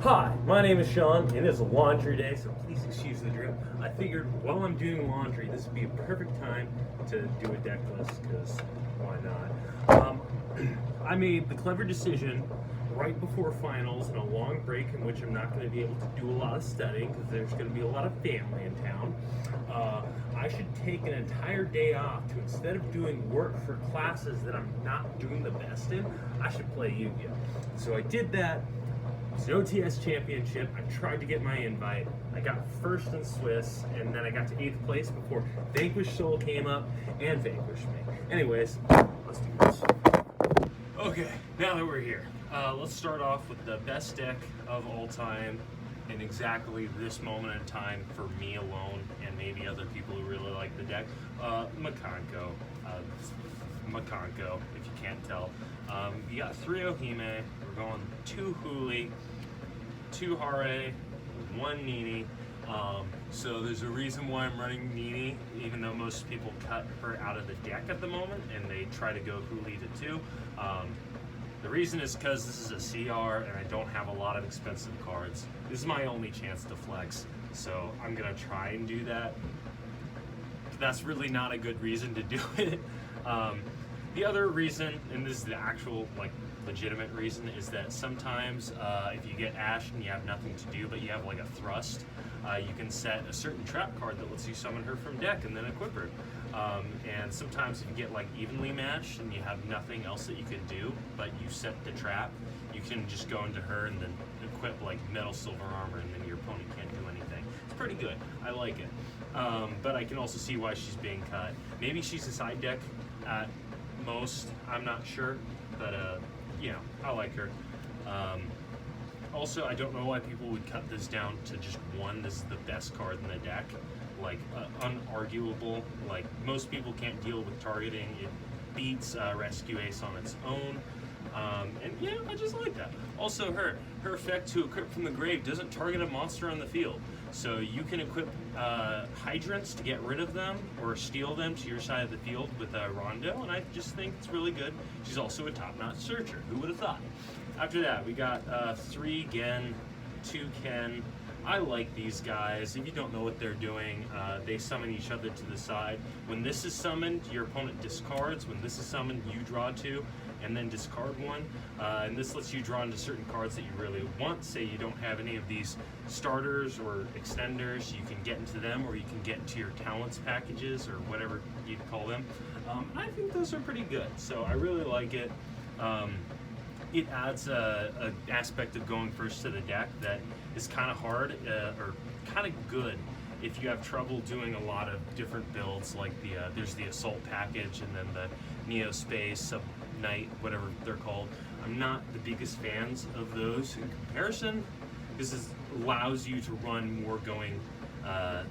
Hi, my name is Sean, and it's laundry day, so please excuse the drip. I figured while I'm doing laundry, this would be a perfect time to do a deck list, because why not? I made the clever decision right before finals and a long break in which I'm not going to be able to do a lot of studying because there's going to be a lot of family in town. I should take an entire day off to, instead of doing work for classes that I'm not doing the best in, I should play Yu-Gi-Oh! So I did that. It's an OTS championship. I tried to get my invite. I got first in Swiss, and then I got to 8th place before Vanquished Soul came up and vanquished me. Anyways, let's do this. Okay, now that we're here, let's start off with the best deck of all time in exactly this moment in time for me alone and maybe other people who really like the deck. Mikanko. Mikanko, if you can't tell. You got 3 Ohime, we're going 2 Huli, 2 Hare, 1 Nini. So there's a reason why I'm running Nini, even though most people cut her out of the deck at the moment and they try to go Huli to 2. The reason is because this is a CR and I don't have a lot of expensive cards. This is my only chance to flex, so I'm gonna try and do that. That's really not a good reason to do it. The other reason, and this is the actual legitimate reason, is that sometimes if you get Ash and you have nothing to do but you have like a thrust, you can set a certain trap card that lets you summon her from deck and then equip her. And sometimes if you get like evenly matched and you have nothing else that you can do but you set the trap, you can just go into her and then equip like metal silver armor and then your opponent can't do anything. It's pretty good. I like it. But I can also see why she's being cut. Maybe she's a side deck at most, I'm not sure, but you know, I like her. Also, I don't know why people would cut this down to just 1. This is the best card in the deck, like unarguable. Like most people can't deal with targeting. It beats Rescue Ace on its own. And yeah, I just like that. Also, her effect to equip from the grave doesn't target a monster on the field. So you can equip hydrants to get rid of them or steal them to your side of the field with Rondo, and I just think it's really good. She's also a top-notch searcher. Who would have thought? After that, we got 3 Gen, 2 Ken. I like these guys. If you don't know what they're doing, they summon each other to the side. When this is summoned, your opponent discards. When this is summoned, you draw 2 and then discard 1. And this lets you draw into certain cards that you really want. Say you don't have any of these starters or extenders, you can get into them, or you can get into your talents packages or whatever you'd call them. I think those are pretty good, so I really like it. It adds an aspect of going first to the deck that is kind of hard or kind of good if you have trouble doing a lot of different builds, like there's the assault package and then the Neo Space, Sub Knight, whatever they're called. I'm not the biggest fans of those in comparison. This allows you to run more going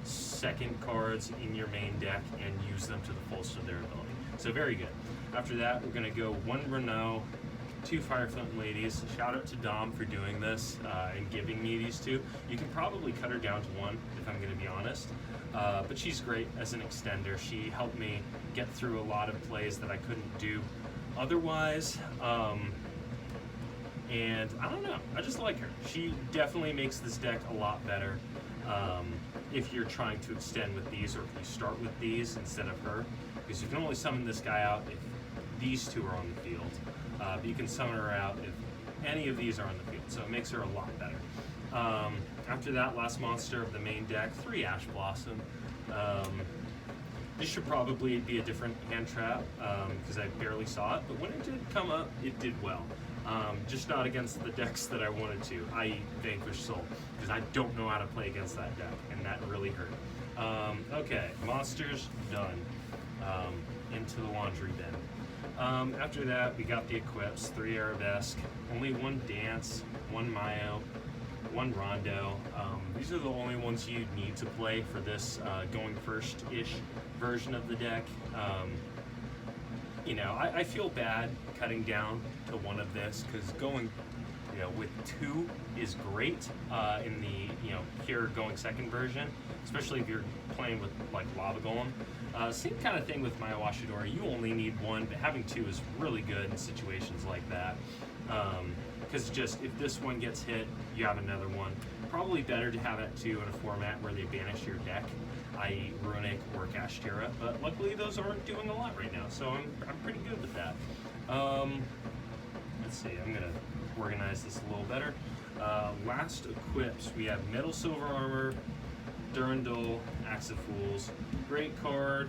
second cards in your main deck and use them to the fullest of their ability. So very good. After that, we're going to go 1 Renault, 2 Fire Fountain Ladies. Shout out to Dom for doing this and giving me these 2. You can probably cut her down to 1 if I'm going to be honest, but she's great as an extender. She helped me get through a lot of plays that I couldn't do otherwise, and I don't know, I just like her. She definitely makes this deck a lot better if you're trying to extend with these, or if you start with these instead of her, because you can only summon this guy out if these 2 are on the field. But you can summon her out if any of these are on the field, so it makes her a lot better. After that, last monster of the main deck, 3 Ash Blossom. This should probably be a different hand trap because I barely saw it, but when it did come up, it did well. Just not against the decks that I wanted to, i.e. Vanquished Soul, because I don't know how to play against that deck, and that really hurt. Okay, monsters done. Into the laundry bin. After that, we got the equips, 3 Arabesque, only 1 Dance, 1 Mayo, 1 Rondo. These are the only ones you need to play for this going first-ish version of the deck. You know, I feel bad cutting down to 1 of this, because going with 2 is great in the pure going second version, especially if you're playing with like Lava Golem. Same kind of thing with Maya Washidori. You only need 1, but having 2 is really good in situations like that. because just if this one gets hit, you have another one. Probably better to have it too in a format where they banish your deck, i.e. Runic or Kashtira, but luckily those aren't doing a lot right now, so I'm pretty good with that. Let's see, I'm gonna organize this a little better. Last equips, we have Metal Silver Armor, Durandal, Axe of Fools. Great card.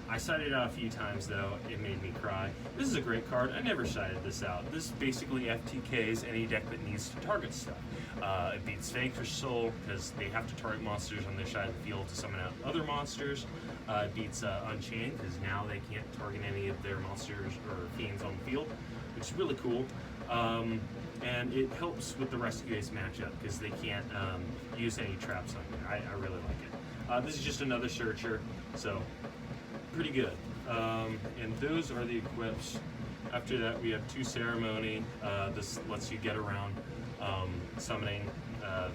I cited it out a few times though, it made me cry. This is a great card, I never cited this out. This basically FTKs any deck that needs to target stuff. It beats Vanquish Soul, because they have to target monsters on their side of the field to summon out other monsters. It beats Unchained, because now they can't target any of their monsters or fiends on the field, which is really cool. And it helps with the Rescue Ace matchup, because they can't use any traps on you. I really like it. This is just another Searcher, so pretty good. And those are the equips. After that, we have 2 Ceremony. This lets you get around summoning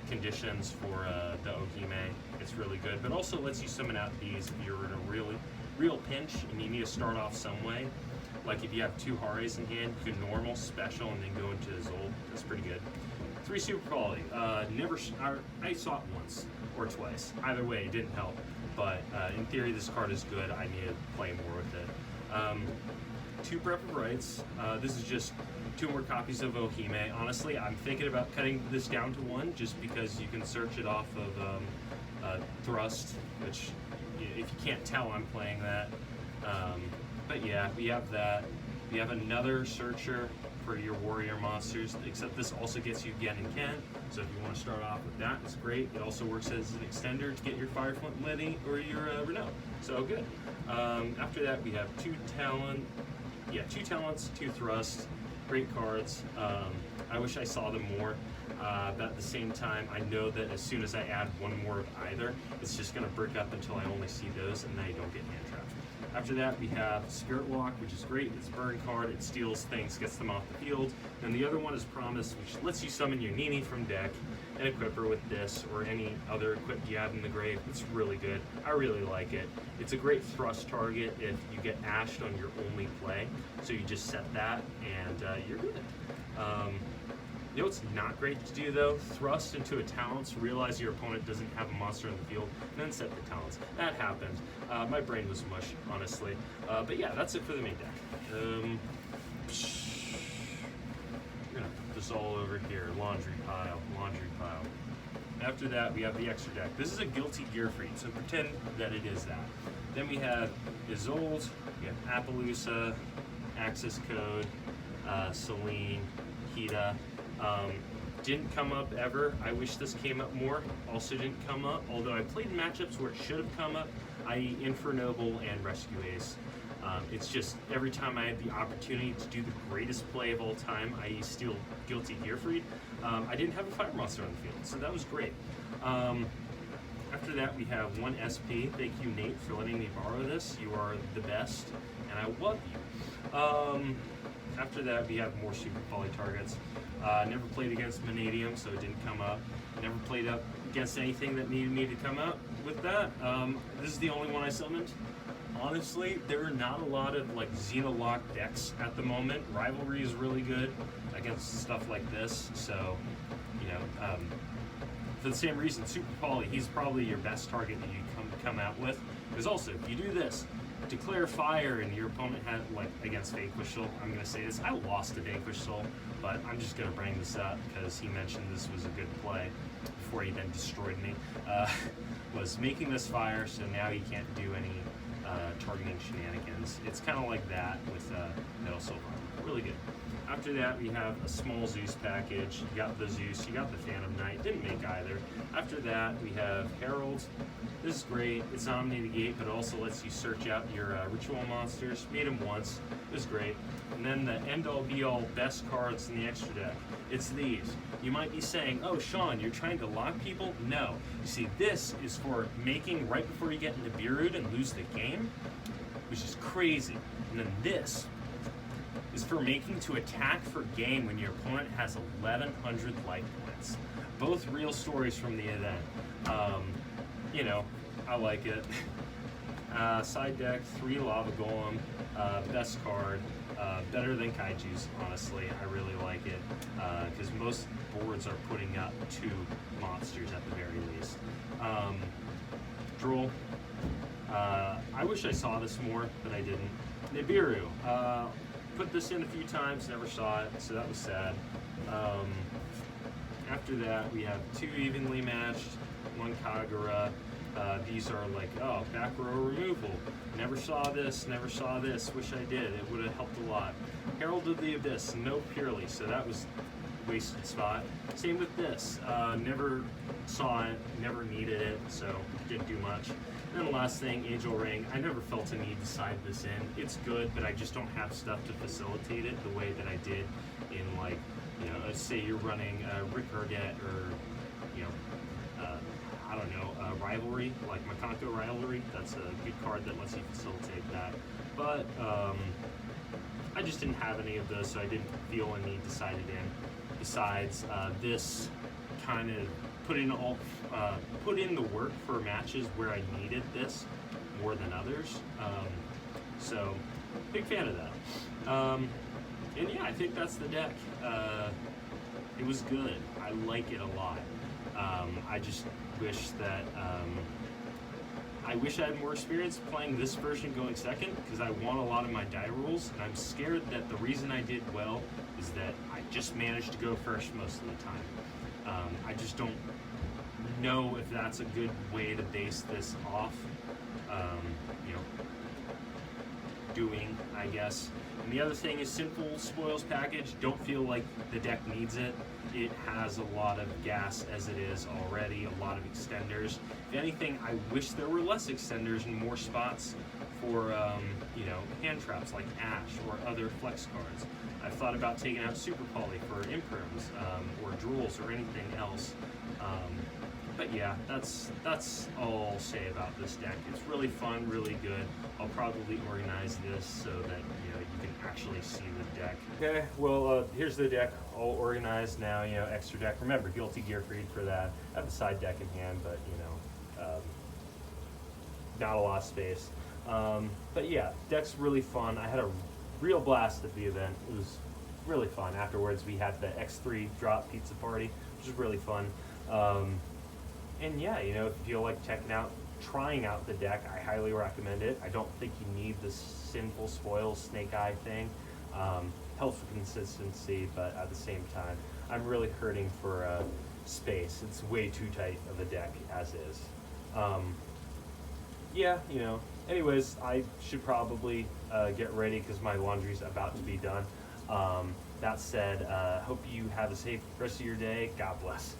conditions for the Ohime. It's really good, but also lets you summon out these if you're in a real pinch and you need to start off some way. Like if you have 2 Hares in hand, you can normal, special, and then go into Zold. That's pretty good. 3 super quality. I saw it once or twice. Either way, it didn't help. But in theory, this card is good. I need to play more with it. 2 Breath of Rights. This is just 2 more copies of Ohime. Honestly, I'm thinking about cutting this down to 1 just because you can search it off of Thrust, which, if you can't tell, I'm playing that. But yeah, we have that. We have another Searcher for your warrior monsters, except this also gets you Gen and Ken. So if you want to start off with that, it's great. It also works as an extender to get your Fireflint Liddy or your Renault. So good. After that, we have 2 talents, 2 thrusts. Great cards. I wish I saw them more. But at the same time, I know that as soon as I add 1 more of either, it's just going to brick up until I only see those, and then I don't get hand trapped. After that, we have Spirit Walk, which is great. It's a burn card. It steals things, gets them off the field. And the other one is Promise, which lets you summon your Nini from deck and equip her with this or any other equip you have in the grave. It's really good. I really like it. It's a great thrust target if you get ashed on your only play. So you just set that and you're good. You know what's not great to do though? Thrust into a talents, realize your opponent doesn't have a monster in the field, and then set the talents. That happened. My brain was mush, honestly. But yeah, that's it for the main deck. I'm gonna put this all over here. Laundry pile. After that, we have the extra deck. This is a Guilty Gearfried, so pretend that it is that. Then we have Isolde, we have Appaloosa, Access Code, Celine, Hida. Didn't come up ever. I wish this came up more. Also didn't come up, although I played matchups where it should have come up, i.e. Infernoble and Rescue Ace. It's just every time I had the opportunity to do the greatest play of all time, i.e. steal Guilty Gearfried, I didn't have a fire monster on the field, so that was great. After that, we have 1 SP. Thank you, Nate, for letting me borrow this. You are the best, and I love you. After that, we have more super poly targets. Never played against Vanadium, so it didn't come up. Never played up against anything that needed me to come up with that. This is the only one I summoned. Honestly, there are not a lot of like Xenolock decks at the moment. Rivalry is really good against stuff like this, so you know, for the same reason, Super Poly, he's probably your best target that you come out with. Because also, if you do this, declare fire and your opponent had, like, against Vanquish Soul, I'm going to say this, I lost to Vanquish Soul, but I'm just going to bring this up because he mentioned this was a good play before he then destroyed me, was making this fire, so now he can't do any targeting shenanigans. It's kind of like that with Metal Silver. Really good. After that, we have a small Zeus package. You got the Zeus, you got the Phantom Knight, didn't make either. After that, we have Herald. This is great. It's Omni Negate, but it also lets you search out your ritual monsters. Made them once. It was great. And then the end-all be-all best cards in the extra deck. It's these. You might be saying, oh, Sean, you're trying to lock people? No. You see, this is for making right before you get into Birud and lose the game, which is crazy. And then this is for making to attack for game when your opponent has 1,100 life points. Both real stories from the event. You know, I like it. Side deck, 3 Lava Golem, best card. Better than Kaiju's, honestly. I really like it because most boards are putting up 2 monsters at the very least. Droll. I wish I saw this more, but I didn't. Nibiru. Put this in a few times, never saw it, so that was sad. After that, we have 2 evenly matched, 1 Kagura. These are like, oh, back row removal. Never saw this, wish I did. It would have helped a lot. Herald of the Abyss, no purely, so that was wasted spot. Same with this. Never saw it, never needed it, so didn't do much. And then the last thing, Angel Ring. I never felt a need to side this in. It's good, but I just don't have stuff to facilitate it the way that I did in, like, you know, let's say you're running Rick Argett or, you know, I don't know, Rivalry, like Mikanko Rivalry. That's a good card that lets you facilitate that. But I just didn't have any of those, so I didn't feel a need to side it in. Besides, this kind of put in the work for matches where I needed this more than others. So, big fan of that. And yeah, I think that's the deck. It was good. I like it a lot. I just wish that I had more experience playing this version going second because I won a lot of my die rolls, and I'm scared that the reason I did well is that I just managed to go first most of the time. I just don't know if that's a good way to base this off. You know, doing, I guess. And the other thing is Sinful Spoils package. Don't feel like the deck needs it. It has a lot of gas as it is already, a lot of extenders. If anything, I wish there were less extenders and more spots for, you know, hand traps like Ash or other flex cards. I've thought about taking out Super Poly for imprims or Drools or anything else. But yeah, that's all I'll say about this deck. It's really fun, really good. I'll probably organize this so that you can actually see the deck. Okay, well here's the deck all organized now. Extra deck. Remember, Guilty Gear Freed for that. I have the side deck in hand, but not a lot of space. But yeah, deck's really fun. I had a real blast at the event. It was really fun. Afterwards, we had the X3 drop pizza party, which was really fun. And yeah, if you feel like trying out the deck, I highly recommend it. I don't think you need the Sinful Spoils Snake Eye thing. Helps with consistency, but at the same time, I'm really hurting for space. It's way too tight of a deck as is. Yeah, anyways, I should probably get ready because my laundry's about to be done. That said, hope you have a safe rest of your day. God bless.